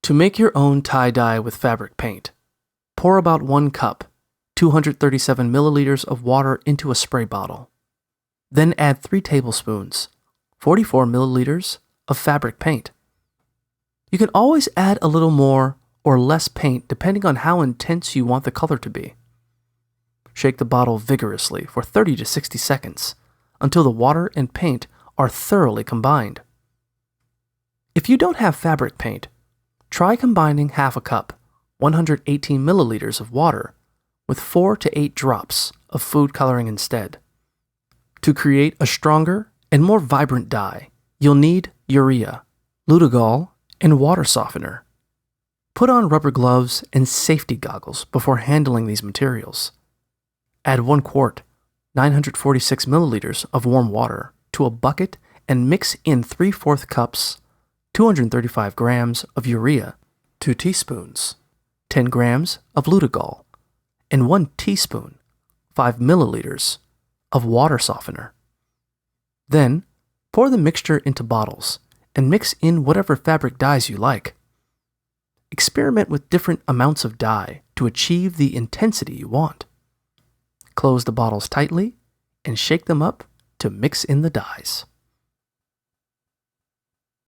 To make your own tie-dye with fabric paint, pour about 1 cup, 237 milliliters of water into a spray bottle. Then add 3 tablespoons, 44 milliliters of fabric paint. You can always add a little more or less paint depending on how intense you want the color to be. Shake the bottle vigorously for 30 to 60 seconds until the water and paint are thoroughly combined. If you don't have fabric paint, try combining half a cup, 118 milliliters of water, with 4 to 8 drops of food coloring instead. To create a stronger and more vibrant dye, you'll need urea, Lutegol, and water softener. Put on rubber gloves and safety goggles before handling these materials. Add 1 quart, 946 milliliters of warm water to a bucket and mix in 3/4 cups, 235 grams of urea, 2 teaspoons, 10 grams of Lutegol, and 1 teaspoon, 5 milliliters, of water softener. Then, pour the mixture into bottles and mix in whatever fabric dyes you like. Experiment with different amounts of dye to achieve the intensity you want. Close the bottles tightly and shake them up to mix in the dyes.